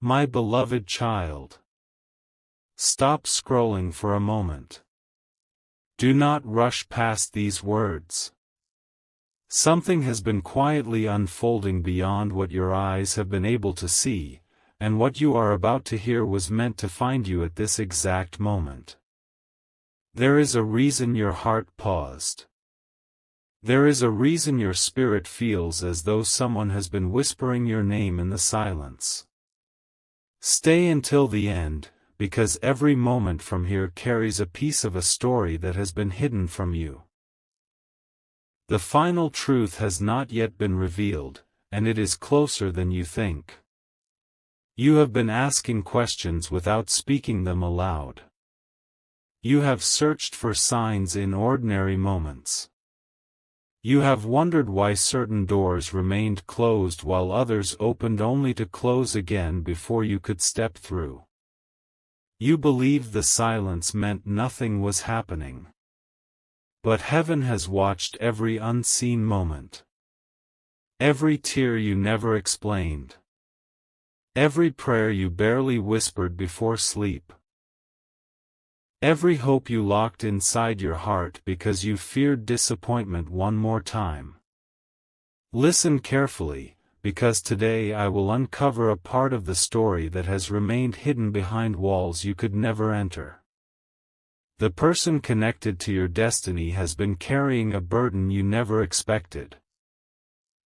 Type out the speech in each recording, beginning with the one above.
My beloved child. Stop scrolling for a moment. Do not rush past these words. Something has been quietly unfolding beyond what your eyes have been able to see, and what you are about to hear was meant to find you at this exact moment. There is a reason your heart paused. There is a reason your spirit feels as though someone has been whispering your name in the silence. Stay until the end, because every moment from here carries a piece of a story that has been hidden from you. The final truth has not yet been revealed, and it is closer than you think. You have been asking questions without speaking them aloud. You have searched for signs in ordinary moments. You have wondered why certain doors remained closed while others opened only to close again before you could step through. You believed the silence meant nothing was happening. But heaven has watched every unseen moment. Every tear you never explained. Every prayer you barely whispered before sleep. Every hope you locked inside your heart because you feared disappointment one more time. Listen carefully, because today I will uncover a part of the story that has remained hidden behind walls you could never enter. The person connected to your destiny has been carrying a burden you never expected.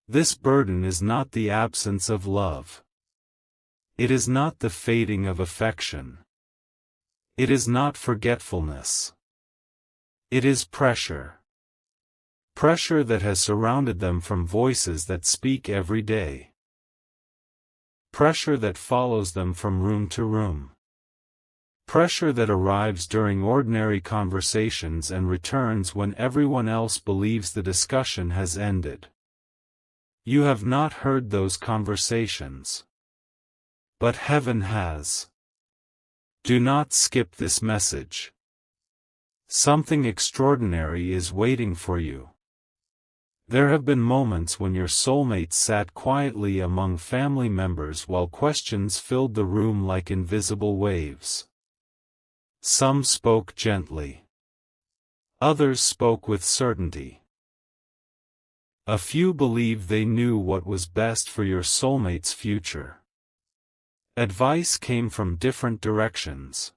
This burden is not the absence of love. It is not the fading of affection. It is not forgetfulness. It is pressure. Pressure that has surrounded them from voices that speak every day. Pressure that follows them from room to room. Pressure that arrives during ordinary conversations and returns when everyone else believes the discussion has ended. You have not heard those conversations. But heaven has. Do not skip this message. Something extraordinary is waiting for you. There have been moments when your soulmate sat quietly among family members while questions filled the room like invisible waves. Some spoke gently. Others spoke with certainty. A few believed they knew what was best for your soulmate's future. Advice came from different directions.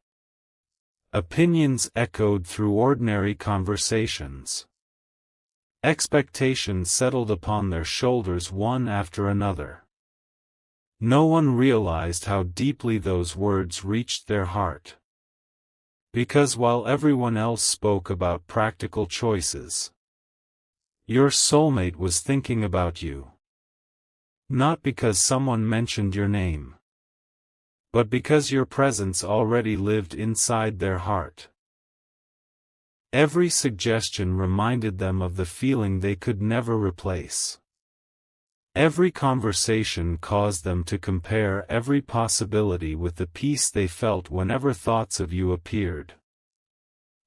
Opinions echoed through ordinary conversations. Expectations settled upon their shoulders one after another. No one realized how deeply those words reached their heart. Because while everyone else spoke about practical choices, your soulmate was thinking about you. Not because someone mentioned your name, but because your presence already lived inside their heart. Every suggestion reminded them of the feeling they could never replace. Every conversation caused them to compare every possibility with the peace they felt whenever thoughts of you appeared.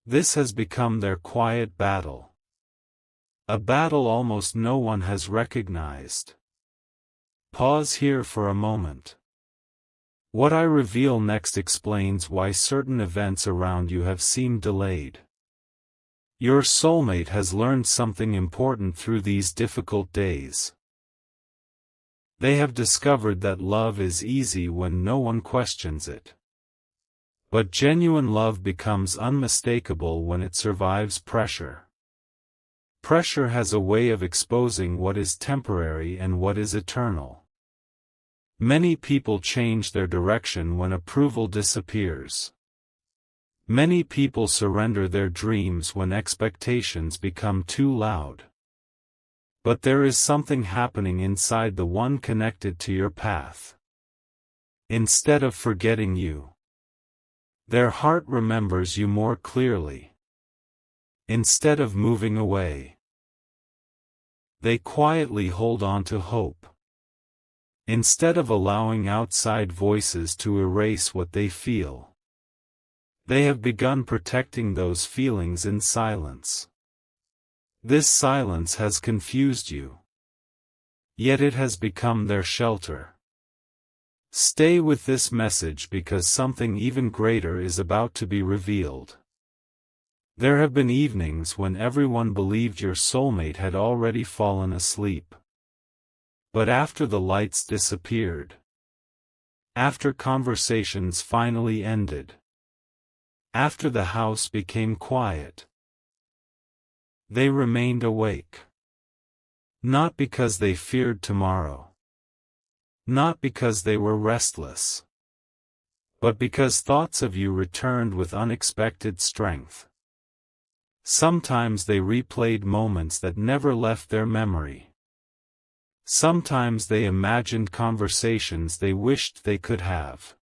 This has become their quiet battle. A battle almost no one has recognized. Pause here for a moment. What I reveal next explains why certain events around you have seemed delayed. Your soulmate has learned something important through these difficult days. They have discovered that love is easy when no one questions it. But genuine love becomes unmistakable when it survives pressure. Pressure has a way of exposing what is temporary and what is eternal. Many people change their direction when approval disappears. Many people surrender their dreams when expectations become too loud. But there is something happening inside the one connected to your path. Instead of forgetting you, their heart remembers you more clearly. Instead of moving away, they quietly hold on to hope. Instead of allowing outside voices to erase what they feel, they have begun protecting those feelings in silence. This silence has confused you. Yet it has become their shelter. Stay with this message because something even greater is about to be revealed. There have been evenings when everyone believed your soulmate had already fallen asleep. But after the lights disappeared, after conversations finally ended, after the house became quiet, they remained awake. Not because they feared tomorrow. Not because they were restless. But because thoughts of you returned with unexpected strength. Sometimes they replayed moments that never left their memory. Sometimes they imagined conversations they wished they could have.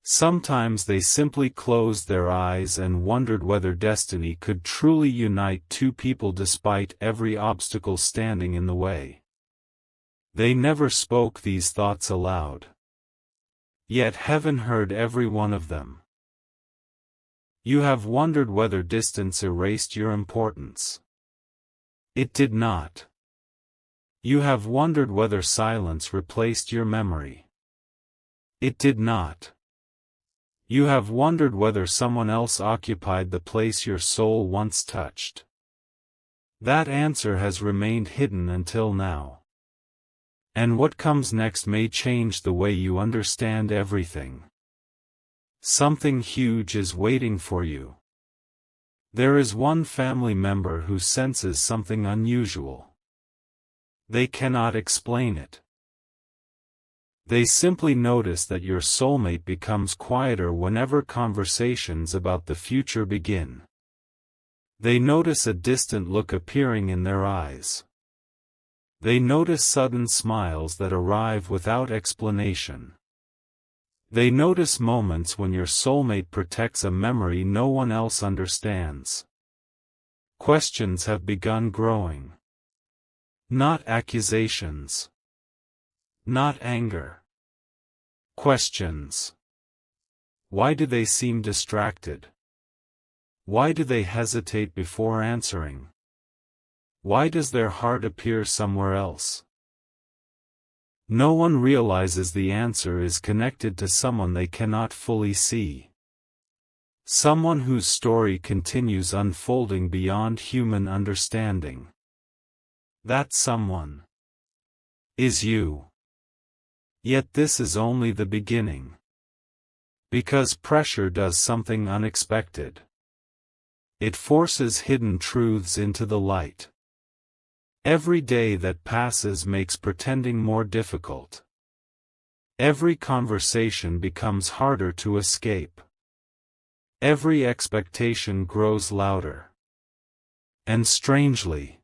Sometimes they simply closed their eyes and wondered whether destiny could truly unite two people despite every obstacle standing in the way. They never spoke these thoughts aloud. Yet heaven heard every one of them. You have wondered whether distance erased your importance. It did not. You have wondered whether silence replaced your memory. It did not. You have wondered whether someone else occupied the place your soul once touched. That answer has remained hidden until now. And what comes next may change the way you understand everything. Something huge is waiting for you. There is one family member who senses something unusual. They cannot explain it. They simply notice that your soulmate becomes quieter whenever conversations about the future begin. They notice a distant look appearing in their eyes. They notice sudden smiles that arrive without explanation. They notice moments when your soulmate protects a memory no one else understands. Questions have begun growing. Not accusations. Not anger. Questions. Why do they seem distracted? Why do they hesitate before answering? Why does their heart appear somewhere else? No one realizes the answer is connected to someone they cannot fully see. Someone whose story continues unfolding beyond human understanding. That someone is you. Yet this is only the beginning. Because pressure does something unexpected. It forces hidden truths into the light. Every day that passes makes pretending more difficult. Every conversation becomes harder to escape. Every expectation grows louder. And strangely,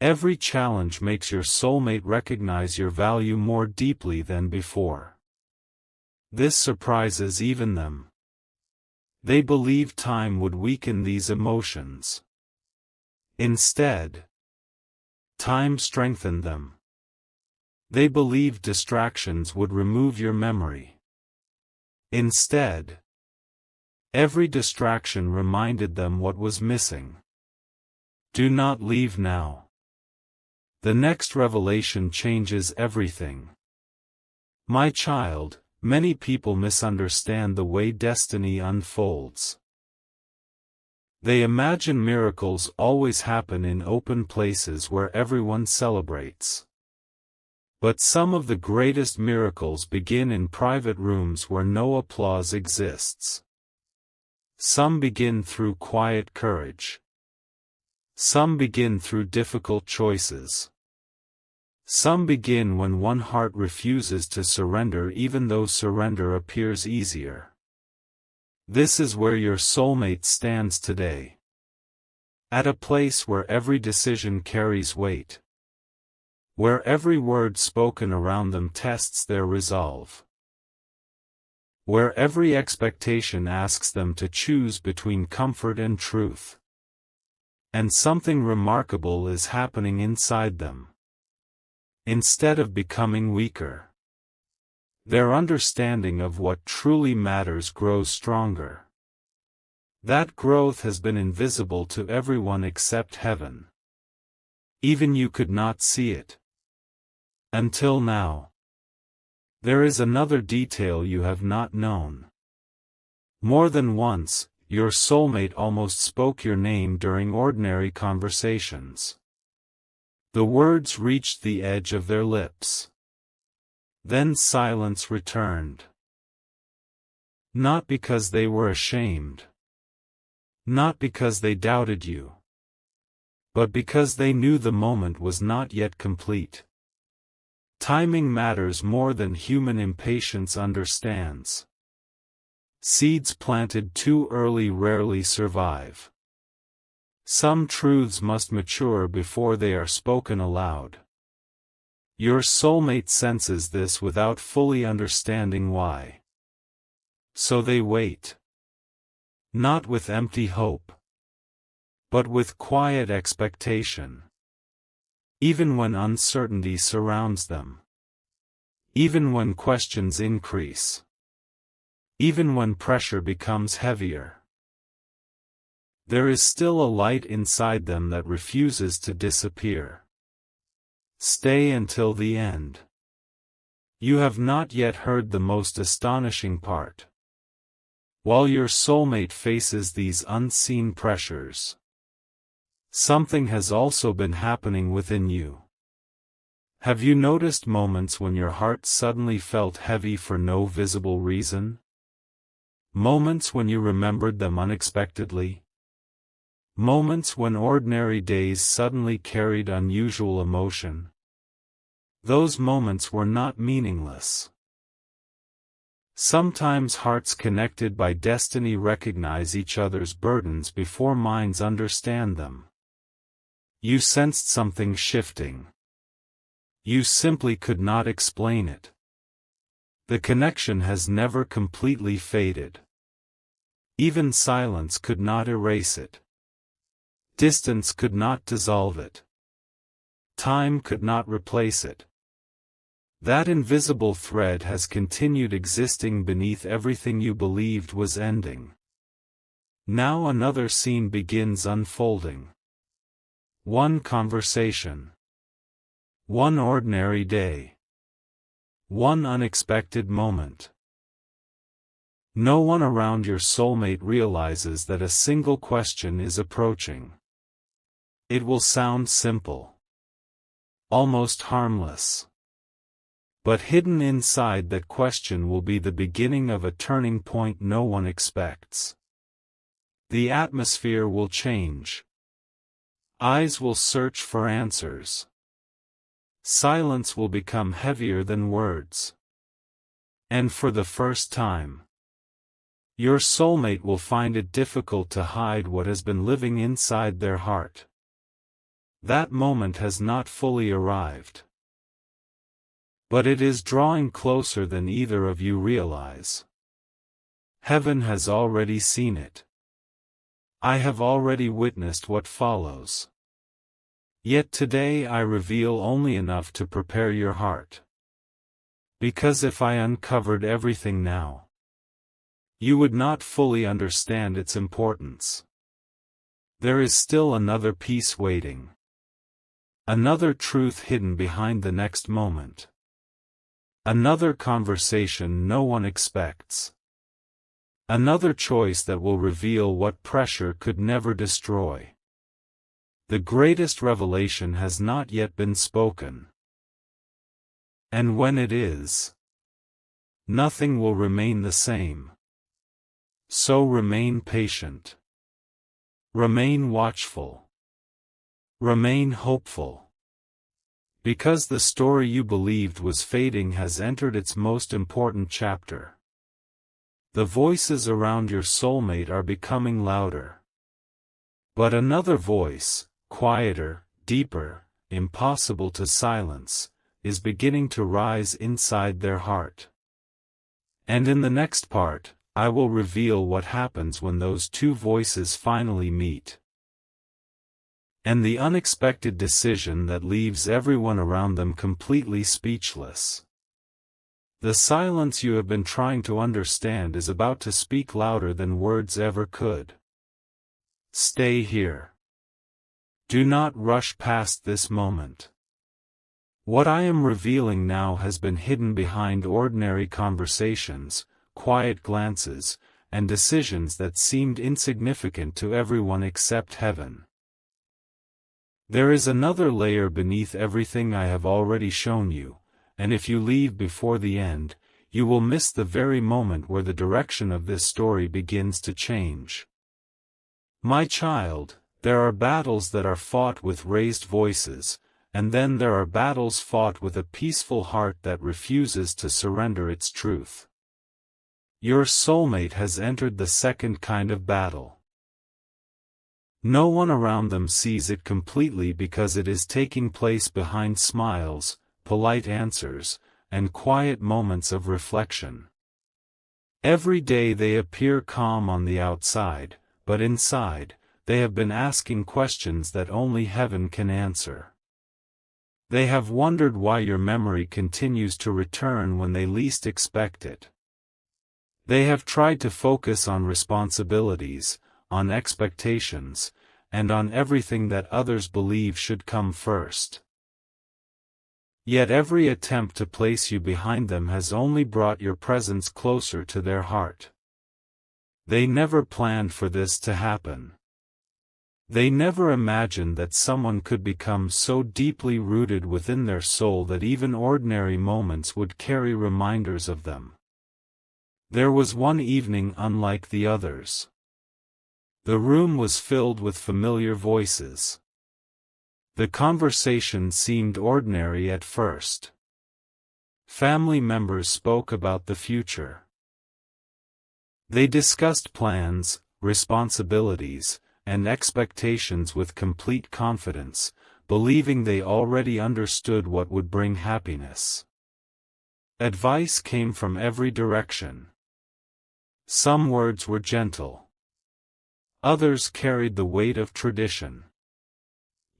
every challenge makes your soulmate recognize your value more deeply than before. This surprises even them. They believed time would weaken these emotions. Instead, time strengthened them. They believed distractions would remove your memory. Instead, every distraction reminded them what was missing. Do not leave now. The next revelation changes everything. My child, many people misunderstand the way destiny unfolds. They imagine miracles always happen in open places where everyone celebrates. But some of the greatest miracles begin in private rooms where no applause exists. Some begin through quiet courage. Some begin through difficult choices. Some begin when one heart refuses to surrender even though surrender appears easier. This is where your soulmate stands today. At a place where every decision carries weight. Where every word spoken around them tests their resolve. Where every expectation asks them to choose between comfort and truth. And something remarkable is happening inside them. Instead of becoming weaker, their understanding of what truly matters grows stronger. That growth has been invisible to everyone except heaven. Even you could not see it. Until now. There is another detail you have not known. More than once, your soulmate almost spoke your name during ordinary conversations. The words reached the edge of their lips. Then silence returned. Not because they were ashamed. Not because they doubted you. But because they knew the moment was not yet complete. Timing matters more than human impatience understands. Seeds planted too early rarely survive. Some truths must mature before they are spoken aloud. Your soulmate senses this without fully understanding why. So they wait. Not with empty hope, but with quiet expectation. Even when uncertainty surrounds them. Even when questions increase. Even when pressure becomes heavier. There is still a light inside them that refuses to disappear. Stay until the end. You have not yet heard the most astonishing part. While your soulmate faces these unseen pressures, something has also been happening within you. Have you noticed moments when your heart suddenly felt heavy for no visible reason? Moments when you remembered them unexpectedly? Moments when ordinary days suddenly carried unusual emotion? Those moments were not meaningless. Sometimes hearts connected by destiny recognize each other's burdens before minds understand them. You sensed something shifting. You simply could not explain it. The connection has never completely faded. Even silence could not erase it. Distance could not dissolve it. Time could not replace it. That invisible thread has continued existing beneath everything you believed was ending. Now another scene begins unfolding. One conversation. One ordinary day. One unexpected moment. No one around your soulmate realizes that a single question is approaching. It will sound simple. Almost harmless. But hidden inside that question will be the beginning of a turning point no one expects. The atmosphere will change. Eyes will search for answers. Silence will become heavier than words. And for the first time, your soulmate will find it difficult to hide what has been living inside their heart. That moment has not fully arrived. But it is drawing closer than either of you realize. Heaven has already seen it. I have already witnessed what follows. Yet today I reveal only enough to prepare your heart. Because if I uncovered everything now, you would not fully understand its importance. There is still another piece waiting. Another truth hidden behind the next moment. Another conversation no one expects. Another choice that will reveal what pressure could never destroy. The greatest revelation has not yet been spoken. And when it is, nothing will remain the same. So remain patient. Remain watchful. Remain hopeful. Because the story you believed was fading has entered its most important chapter. The voices around your soulmate are becoming louder. But another voice, quieter, deeper, impossible to silence, is beginning to rise inside their heart. And in the next part, I will reveal what happens when those two voices finally meet. And the unexpected decision that leaves everyone around them completely speechless. The silence you have been trying to understand is about to speak louder than words ever could. Stay here. Do not rush past this moment. What I am revealing now has been hidden behind ordinary conversations, quiet glances, and decisions that seemed insignificant to everyone except heaven. There is another layer beneath everything I have already shown you, and if you leave before the end, you will miss the very moment where the direction of this story begins to change. My child, there are battles that are fought with raised voices, and then there are battles fought with a peaceful heart that refuses to surrender its truth. Your soulmate has entered the second kind of battle. No one around them sees it completely because it is taking place behind smiles, polite answers, and quiet moments of reflection. Every day they appear calm on the outside, but inside, they have been asking questions that only heaven can answer. They have wondered why your memory continues to return when they least expect it. They have tried to focus on responsibilities, on expectations, and on everything that others believe should come first. Yet every attempt to place you behind them has only brought your presence closer to their heart. They never planned for this to happen. They never imagined that someone could become so deeply rooted within their soul that even ordinary moments would carry reminders of them. There was one evening unlike the others. The room was filled with familiar voices. The conversation seemed ordinary at first. Family members spoke about the future. They discussed plans, responsibilities, and expectations with complete confidence, believing they already understood what would bring happiness. Advice came from every direction. Some words were gentle. Others carried the weight of tradition.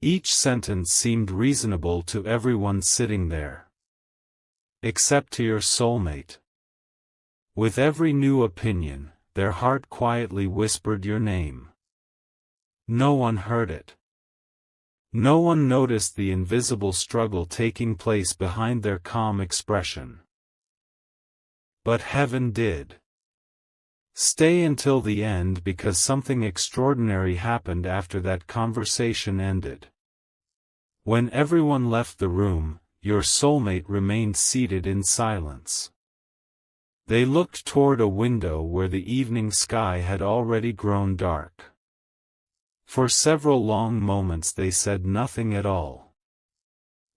Each sentence seemed reasonable to everyone sitting there. Except to your soulmate. With every new opinion, their heart quietly whispered your name. No one heard it. No one noticed the invisible struggle taking place behind their calm expression. But heaven did. Stay until the end because something extraordinary happened after that conversation ended. When everyone left the room, your soulmate remained seated in silence. They looked toward a window where the evening sky had already grown dark. For several long moments they said nothing at all.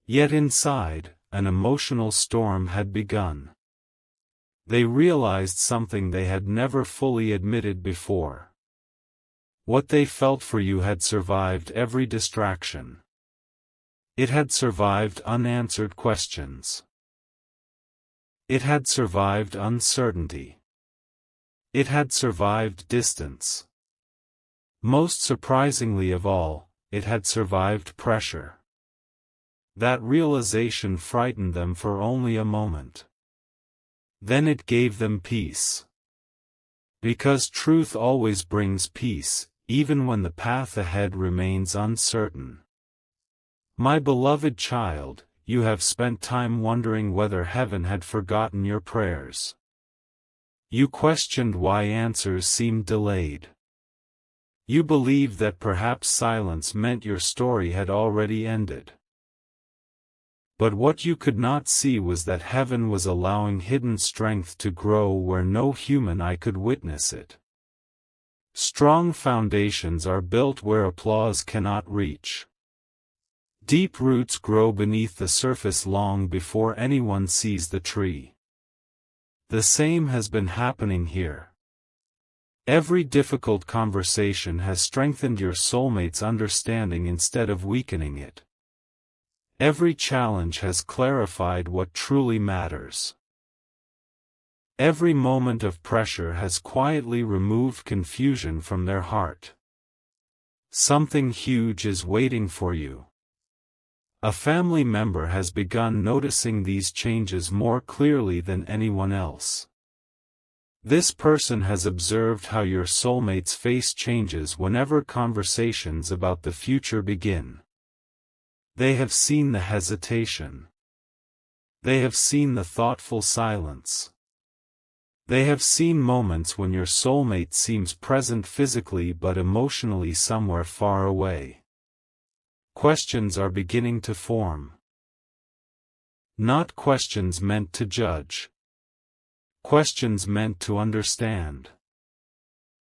Yet inside, an emotional storm had begun. They realized something they had never fully admitted before. What they felt for you had survived every distraction. It had survived unanswered questions. It had survived uncertainty. It had survived distance. Most surprisingly of all, it had survived pressure. That realization frightened them for only a moment. Then it gave them peace. Because truth always brings peace, even when the path ahead remains uncertain. My beloved child, you have spent time wondering whether heaven had forgotten your prayers. You questioned why answers seemed delayed. You believed that perhaps silence meant your story had already ended. But what you could not see was that heaven was allowing hidden strength to grow where no human eye could witness it. Strong foundations are built where applause cannot reach. Deep roots grow beneath the surface long before anyone sees the tree. The same has been happening here. Every difficult conversation has strengthened your soulmate's understanding instead of weakening it. Every challenge has clarified what truly matters. Every moment of pressure has quietly removed confusion from their heart. Something huge is waiting for you. A family member has begun noticing these changes more clearly than anyone else. This person has observed how your soulmate's face changes whenever conversations about the future begin. They have seen the hesitation. They have seen the thoughtful silence. They have seen moments when your soulmate seems present physically but emotionally somewhere far away. Questions are beginning to form. Not questions meant to judge. Questions meant to understand.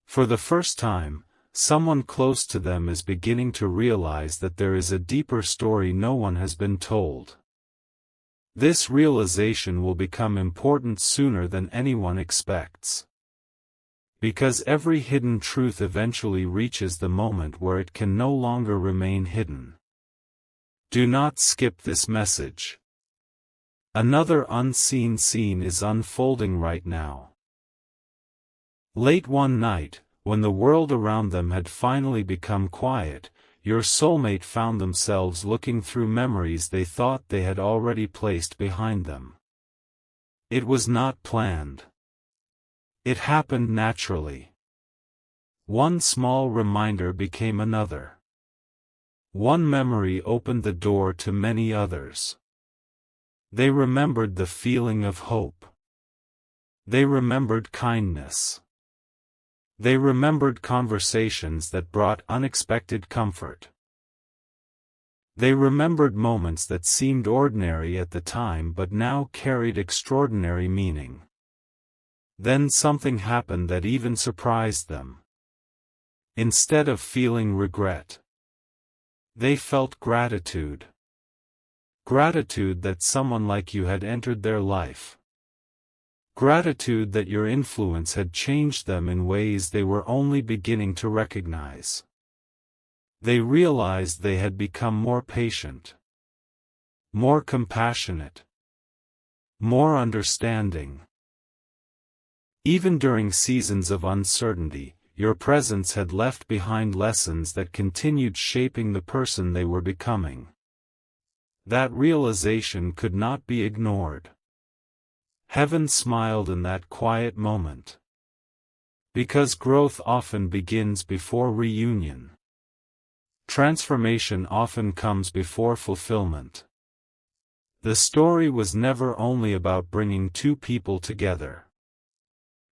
For the first time, someone close to them is beginning to realize that there is a deeper story no one has been told. This realization will become important sooner than anyone expects. Because every hidden truth eventually reaches the moment where it can no longer remain hidden. Do not skip this message. Another unseen scene is unfolding right now. Late one night, when the world around them had finally become quiet, your soulmate found themselves looking through memories they thought they had already placed behind them. It was not planned. It happened naturally. One small reminder became another. One memory opened the door to many others. They remembered the feeling of hope. They remembered kindness. They remembered conversations that brought unexpected comfort. They remembered moments that seemed ordinary at the time but now carried extraordinary meaning. Then something happened that even surprised them. Instead of feeling regret, they felt gratitude. Gratitude that someone like you had entered their life. Gratitude that your influence had changed them in ways they were only beginning to recognize. They realized they had become more patient, more compassionate, more understanding. Even during seasons of uncertainty, your presence had left behind lessons that continued shaping the person they were becoming. That realization could not be ignored. Heaven smiled in that quiet moment. Because growth often begins before reunion. Transformation often comes before fulfillment. The story was never only about bringing two people together.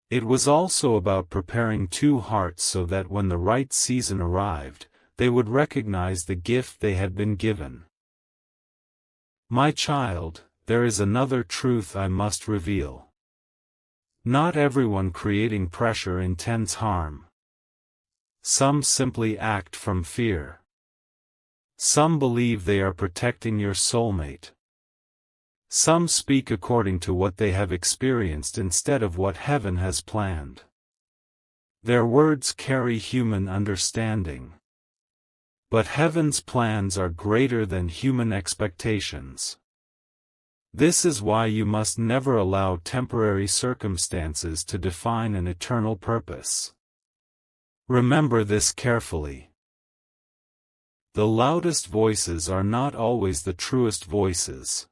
It was also about preparing two hearts so that when the right season arrived, they would recognize the gift they had been given. My child, there is another truth I must reveal. Not everyone creating pressure intends harm. Some simply act from fear. Some believe they are protecting your soulmate. Some speak according to what they have experienced instead of what heaven has planned. Their words carry human understanding. But heaven's plans are greater than human expectations. This is why you must never allow temporary circumstances to define an eternal purpose. Remember this carefully. The loudest voices are not always the truest voices.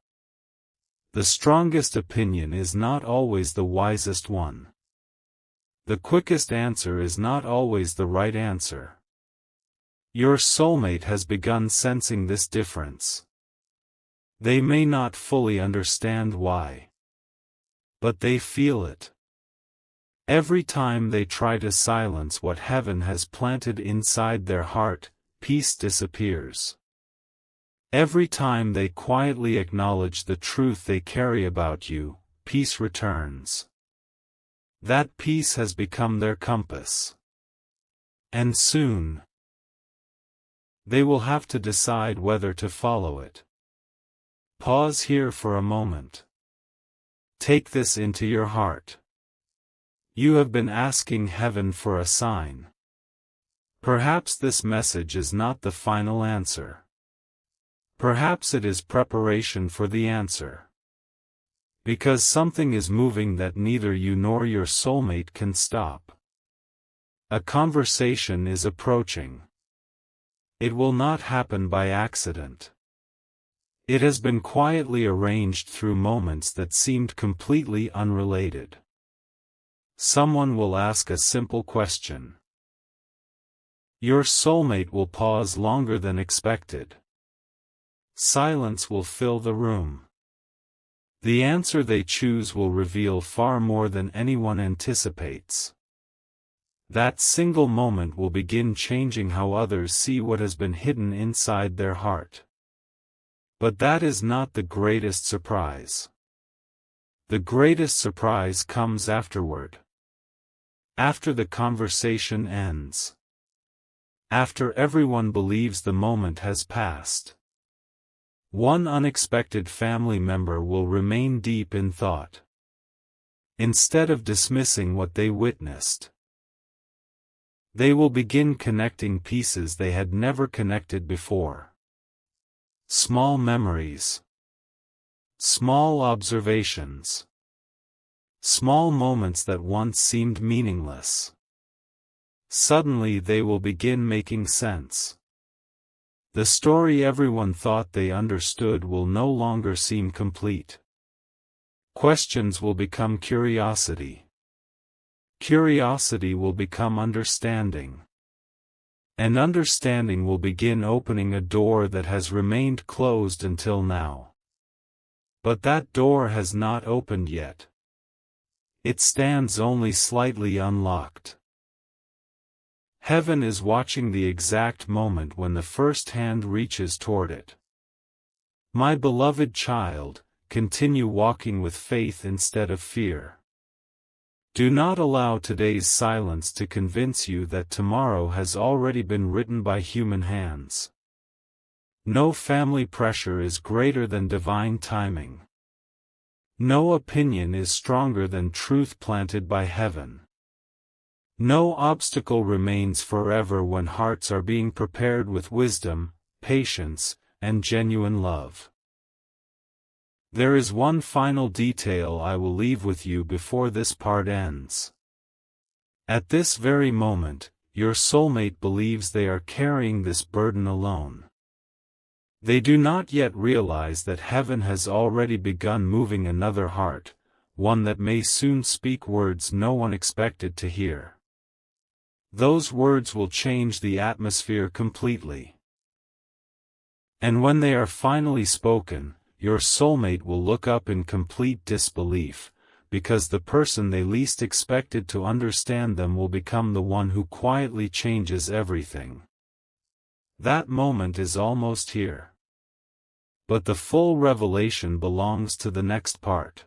The strongest opinion is not always the wisest one. The quickest answer is not always the right answer. Your soulmate has begun sensing this difference. They may not fully understand why. But they feel it. Every time they try to silence what heaven has planted inside their heart, peace disappears. Every time they quietly acknowledge the truth they carry about you, peace returns. That peace has become their compass. And soon, they will have to decide whether to follow it. Pause here for a moment. Take this into your heart. You have been asking heaven for a sign. Perhaps this message is not the final answer. Perhaps it is preparation for the answer. Because something is moving that neither you nor your soulmate can stop. A conversation is approaching. It will not happen by accident. It has been quietly arranged through moments that seemed completely unrelated. Someone will ask a simple question. Your soulmate will pause longer than expected. Silence will fill the room. The answer they choose will reveal far more than anyone anticipates. That single moment will begin changing how others see what has been hidden inside their heart. But that is not the greatest surprise. The greatest surprise comes afterward. After the conversation ends. After everyone believes the moment has passed. One unexpected family member will remain deep in thought. Instead of dismissing what they witnessed, they will begin connecting pieces they had never connected before. Small memories. Small observations. Small moments that once seemed meaningless. Suddenly they will begin making sense. The story everyone thought they understood will no longer seem complete. Questions will become curiosity. Curiosity will become understanding. And understanding will begin opening a door that has remained closed until now. But that door has not opened yet. It stands only slightly unlocked. Heaven is watching the exact moment when the first hand reaches toward it. My beloved child, continue walking with faith instead of fear. Do not allow today's silence to convince you that tomorrow has already been written by human hands. No family pressure is greater than divine timing. No opinion is stronger than truth planted by heaven. No obstacle remains forever when hearts are being prepared with wisdom, patience, and genuine love. There is one final detail I will leave with you before this part ends. At this very moment, your soulmate believes they are carrying this burden alone. They do not yet realize that heaven has already begun moving another heart, one that may soon speak words no one expected to hear. Those words will change the atmosphere completely. And when they are finally spoken, your soulmate will look up in complete disbelief, because the person they least expected to understand them will become the one who quietly changes everything. That moment is almost here. But the full revelation belongs to the next part.